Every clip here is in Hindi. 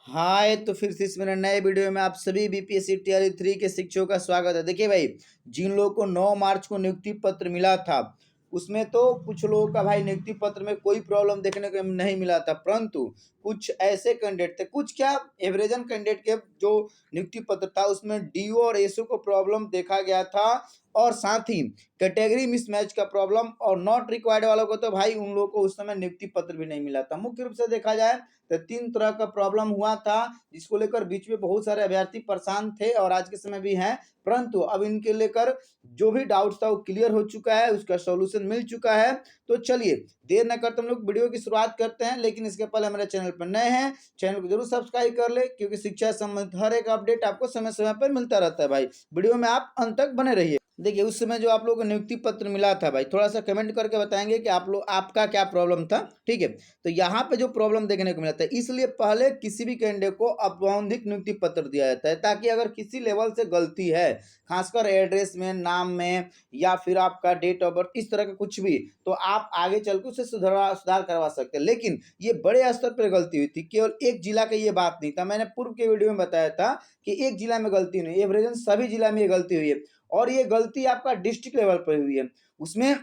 हाय, तो फिर से इस मेरे नए वीडियो में आप सभी बीपीएससी टीआरई 3 के शिक्षकों का स्वागत है। देखिए भाई, जिन लोगों को 9 मार्च को नियुक्ति पत्र मिला था, उसमें तो कुछ लोगों का भाई नियुक्ति पत्र में कोई प्रॉब्लम देखने को नहीं मिला था, परंतु कुछ ऐसे कैंडिडेट थे, कुछ क्या एवरेजन कैंडिडेट के जो नियुक्ति पत्र था उसमें डीओ और एसओ को प्रॉब्लम देखा गया था, और साथ ही कैटेगरी मिसमैच का प्रॉब्लम, और नॉट रिक्वायर्ड वालों को तो भाई उन लोगों को उस समय नियुक्ति पत्र भी नहीं मिला था। मुख्य रूप से देखा जाए तो 3 तरह का प्रॉब्लम हुआ था, जिसको लेकर बीच में बहुत सारे अभ्यर्थी परेशान थे और आज के समय भी हैं, परंतु अब इनके लेकर जो भी डाउट्स था वो क्लियर हो चुका है, उसका सॉल्यूशन मिल चुका है। तो चलिए देर न करते हम लोग वीडियो की शुरुआत करते हैं, लेकिन इसके पहले हमारे चैनल पर नए हैं, चैनल को जरूर सब्सक्राइब कर ले, क्योंकि शिक्षा संबंधित हर एक अपडेट आपको समय समय पर मिलता रहता है। भाई वीडियो में आप अंत तक बने रहिए। देखिए, उस समय जो आप लोगों को नियुक्ति पत्र मिला था भाई, थोड़ा सा कमेंट करके बताएंगे कि आप लोग आपका क्या प्रॉब्लम था। ठीक है, तो यहाँ पे जो प्रॉब्लम देखने को मिला था, इसलिए पहले किसी भी कैंडिडेट को औपबंधिक नियुक्ति पत्र दिया जाता है, ताकि अगर किसी लेवल से गलती है, खासकर एड्रेस में, नाम में, या फिर आपका डेट ऑफ बर्थ, इस तरह का कुछ भी, तो आप आगे चल के उसे सुधार करवा सकते हैं। लेकिन ये बड़े स्तर पर गलती हुई थी, केवल एक जिला का ये बात नहीं था। मैंने पूर्व के वीडियो में बताया था कि एक जिला में गलती नहीं, एवरेजन सभी जिला में ये गलती हुई है, और ये गलती आपका डिस्ट्रिक्ट लेवल पर हुई है। उसमें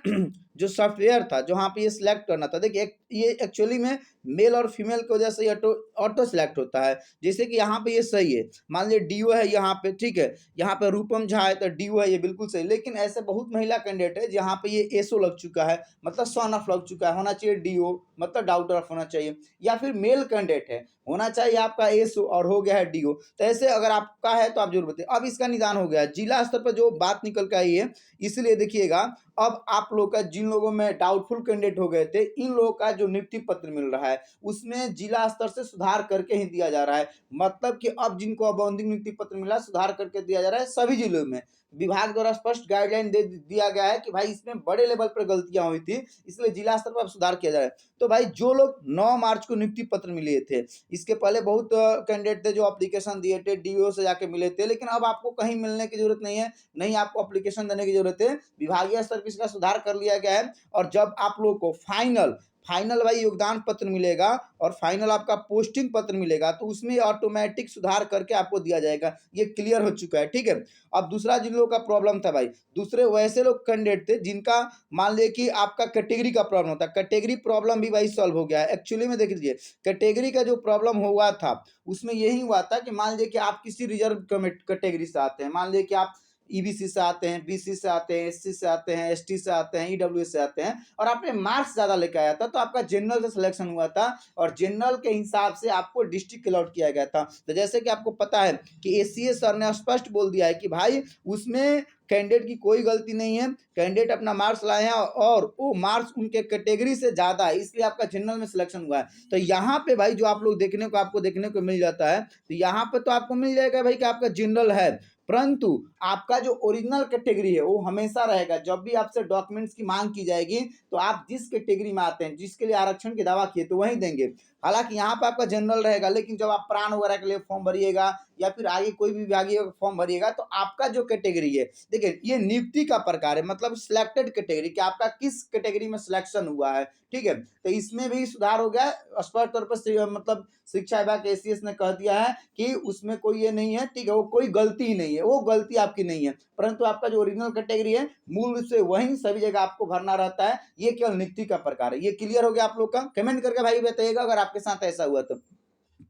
जो सॉफ्टवेयर था, जहाँ पे ये सिलेक्ट करना था, देखिए ये एक्चुअली में मेल और फीमेल की वजह से ऑटो ऑटो सिलेक्ट होता है। जैसे कि यहाँ पे ये सही है, मान लीजिए डीओ है यहाँ पे, ठीक है, यहाँ पे रूपम झा है तो डीओ है, ये बिल्कुल सही। लेकिन ऐसे बहुत महिला कैंडिडेट है जहाँ पे ये एसओ लग चुका है, मतलब सन ऑफ लग चुका है, होना चाहिए डीओ, मतलब डाउटर ऑफ होना चाहिए। या फिर मेल कैंडिडेट है, होना चाहिए आपका एसओ और हो गया है डीओ। तो ऐसे अगर आपका है तो आप जरूर बताइए। अब इसका निदान हो गया, जिला स्तर पर जो बात निकल के आई है, इसलिए देखिएगा अब आप लोग का, जिन लोगों में डाउटफुल कैंडिडेट हो गए थे, इन लोगों का जो नियुक्ति पत्र मिल रहा है उसमें जिला स्तर से सुधार करके ही दिया जा रहा है। मतलब कि अब जिनको औपबंधिक नियुक्ति पत्र मिला, सुधार करके दिया जा रहा है सभी जिलों में। विभाग द्वारा स्पष्ट गाइडलाइन दे दिया गया है कि भाई इसमें बड़े लेवल पर गलतियां हुई थी, इसलिए जिला स्तर पर सुधार किया जा रहा है। तो भाई जो लोग 9 मार्च को नियुक्ति पत्र मिले थे, इसके पहले बहुत कैंडिडेट थे जो एप्लीकेशन दिए थे, डीओ से जाके मिले थे, लेकिन अब आपको कहीं मिलने की जरूरत नहीं है, नहीं आपको एप्लीकेशन देने की जरूरत है। विभागीय स्तर पर इसका सुधार कर लिया गया है, और जब आप लोग को फाइनल फाइनल भाई योगदान पत्र मिलेगा और फाइनल आपका पोस्टिंग पत्र मिलेगा, तो उसमें ऑटोमेटिक सुधार करके आपको दिया जाएगा। ये क्लियर हो चुका है, ठीक है। अब दूसरा जिन लोगों का प्रॉब्लम था भाई, दूसरे वैसे लोग कैंडिडेट थे जिनका मान लिया कि आपका कैटेगरी का प्रॉब्लम था, कैटेगरी प्रॉब्लम भी भाई सॉल्व हो गया है। एक्चुअली में देख लीजिए, कैटेगरी का जो प्रॉब्लम हुआ था उसमें यही हुआ था कि मान लीजिए कि आप किसी रिजर्व कैटेगरी से आते हैं, मान लीजिए कि आप ईबीसी से आते हैं, बीसी से आते हैं, एससी से आते हैं, एसटी से आते हैं, ईडब्ल्यूएस से आते हैं, और आपने मार्क्स ज्यादा लेकर आया था, तो आपका जनरल से सिलेक्शन हुआ था, और जनरल के हिसाब से आपको डिस्ट्रिक्ट अलॉट किया गया था। तो जैसे कि आपको पता है कि एसीए सर ने स्पष्ट बोल दिया है कि भाई उसमें कैंडिडेट की कोई गलती नहीं है, कैंडिडेट अपना मार्क्स लाए हैं और वो मार्क्स उनके कैटेगरी से ज्यादा है, इसलिए आपका जनरल में सिलेक्शन हुआ है। तो यहाँ पे भाई जो आप लोग आपको देखने को मिल जाता है, तो यहाँ पे तो आपको मिल जाएगा भाई कि आपका जनरल है, परंतु आपका जो ओरिजिनल कैटेगरी है वो हमेशा रहेगा। जब भी आपसे डॉक्यूमेंट्स की मांग की जाएगी, तो आप जिस कैटेगरी में आते हैं, जिसके लिए आरक्षण की दावा किए, तो वही देंगे। हालांकि यहाँ पे आपका जनरल रहेगा, लेकिन जब आप प्राण वगैरह के लिए फॉर्म भरिएगा या फिर आगे कोई भी विभागीय फॉर्म भरिएगा, तो आपका जो कैटेगरी है, देखिए ये नियुक्ति का प्रकार है, मतलब सिलेक्टेड कैटेगरी, कि आपका किस कैटेगरी में सिलेक्शन हुआ है, ठीक है। तो इसमें भी सुधार हो गया स्पष्ट तौर पर, मतलब शिक्षा विभाग एसीएस ने कह दिया है कि उसमें कोई ये नहीं है, ठीक है, वो कोई गलती ही नहीं है, वो गलती आपकी नहीं है, परंतु आपका जो ओरिजिनल कैटेगरी है मूल रूप से वही सभी जगह आपको भरना रहता है। ये केवल नियुक्ति का प्रकार है। ये क्लियर हो गया आप लोग का? कमेंट करके भाई बताइएगा अगर आपके साथ ऐसा हुआ तो।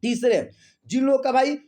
तीसरे, जिन लोग का भाई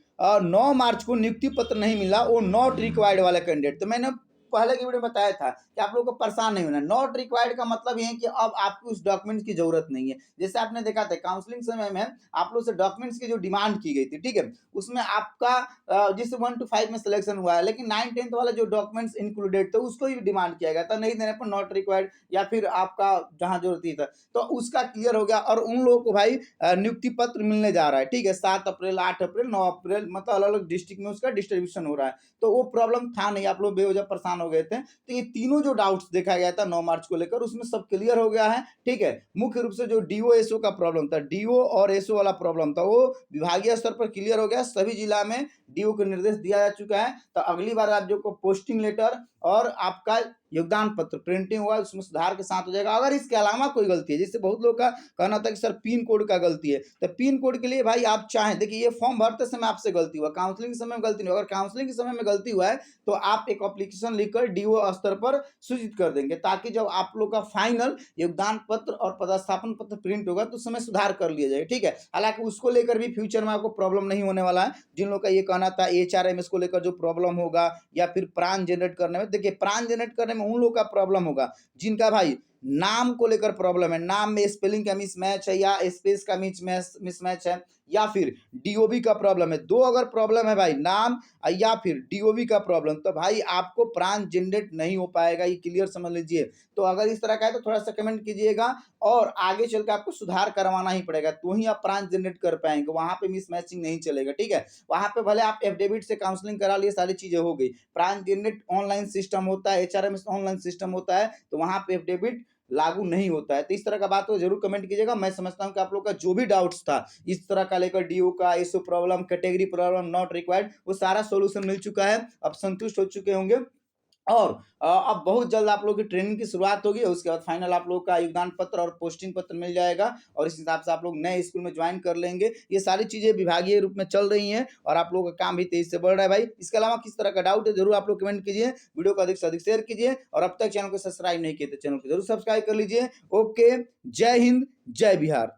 9 मार्च को नियुक्ति पत्र नहीं मिला, वो नॉट रिक्वायर्ड वाला कैंडिडेट, तो मैंने पहले की वीडियो में बताया था कि आप लोगों को परेशान नहीं होना। नॉट रिक्वायर्ड का मतलब ये है कि अब आपको उस डॉक्यूमेंट्स की जरूरत नहीं है। जैसे आपने देखा था काउंसलिंग समय में आप लोग से डॉक्यूमेंट्स की जो डिमांड की गई थी, ठीक है, उसमें आपका जिस 1 to 5 में सिलेक्शन हुआ है, लेकिन 9-10 वाला जो डॉक्यूमेंट्स इंक्लूडेड थे उसको ही डिमांड किया गया था, नहीं देने पर नॉट रिक्वायर्ड, या फिर आपका जहां जरूरत ही था, तो उसका क्लियर हो गया। और उन लोगों को भाई नियुक्ति पत्र मिलने जा रहा है, ठीक है, 7 अप्रैल, 8 अप्रैल, 9 अप्रैल, मतलब अलग अलग डिस्ट्रिक्ट में उसका डिस्ट्रीब्यूशन हो रहा है। तो वो प्रॉब्लम था नहीं, आप लोग बेवजह परेशान हो गए थे। तो ये तीनों जो डाउट्स देखा गया था 9 मार्च को लेकर उसमें सब क्लियर हो गया है। ठीक है, मुख्य रूप से जो डीओ एसओ का प्रॉब्लम था, डीओ और एसओ वाला प्रॉब्लम था, वो विभागीय स्तर पर क्लियर हो गया। सभी जिला में डीओ को निर्देश दिया जा चुका है। तो अगली बार आप जो को पोस्टिंग लेटर और आपका योगदान पत्र प्रिंटिंग हुआ उसमें सुधार के साथ हो जाएगा। अगर इसके अलावा कोई गलती है, जैसे बहुत लोग का कहना था कि सर पिन कोड का गलती है, तो पिन कोड के लिए भाई आप चाहें, देखिए ये फॉर्म भरते समय आपसे गलती हुआ, काउंसलिंग के समय में गलती नहीं हुआ। अगर काउंसलिंग के समय में गलती हुआ है तो आप एक एप्लीकेशन लिखकर डीओ स्तर पर सूचित कर देंगे, ताकि जब आप लोग का फाइनल योगदान पत्र और पदस्थापन पत्र प्रिंट होगा तो उस समय सुधार कर लिया जाएगा। ठीक है, हालांकि उसको लेकर भी फ्यूचर में आपको प्रॉब्लम नहीं होने वाला है। जिन लोग का ये कहना था एचआरएमएस को लेकर जो प्रॉब्लम होगा या फिर प्रान जनरेट करने में, देखिए प्रान जनरेट करने में उन लोग का प्रॉब्लम होगा जिनका भाई नाम को लेकर प्रॉब्लम है, नाम में स्पेलिंग का मिसमैच है या स्पेस का मिसमैच है या फिर डीओबी का प्रॉब्लम है। दो अगर प्रॉब्लम है भाई, नाम या फिर डीओबी का प्रॉब्लम, तो भाई आपको प्रान जनरेट नहीं हो पाएगा, ये क्लियर समझ लीजिए। तो अगर इस तरह का है तो थोड़ा सा कमेंट कीजिएगा, और आगे चल के आपको सुधार करवाना ही पड़ेगा, तो ही आप प्रान जनरेट कर पाएंगे, वहां पे मिसमैचिंग नहीं चलेगा। ठीक है, वहां पे भले आप एफिडेविट से काउंसलिंग करा लिए, सारी चीजें हो गई, प्रान जनरेट ऑनलाइन सिस्टम होता है, एचआरएमएस ऑनलाइन सिस्टम होता है, तो वहां पे एफिडेविट लागू नहीं होता है। तो इस तरह का बात हो जरूर कमेंट कीजिएगा। मैं समझता हूं कि आप लोग का जो भी डाउट्स था इस तरह का लेकर डीओ का, SO problem, category problem, not required, वो सारा सॉल्यूशन मिल चुका है, अब संतुष्ट हो चुके होंगे। और अब बहुत जल्द आप लोगों की ट्रेनिंग की शुरुआत होगी, उसके बाद फाइनल आप लोगों का योगदान पत्र और पोस्टिंग पत्र मिल जाएगा, और इस हिसाब से आप लोग नए स्कूल में ज्वाइन कर लेंगे। ये सारी चीजें विभागीय रूप में चल रही हैं और आप लोगों का काम भी तेजी से बढ़ रहा है भाई। इसके अलावा किस तरह का डाउट है जरूर आप लोग कमेंट कीजिए, वीडियो को अधिक से अधिक शेयर कीजिए, और अब तक चैनल को सब्सक्राइब नहीं किए तो चैनल को जरूर सब्सक्राइब कर लीजिए। ओके, जय हिंद, जय बिहार।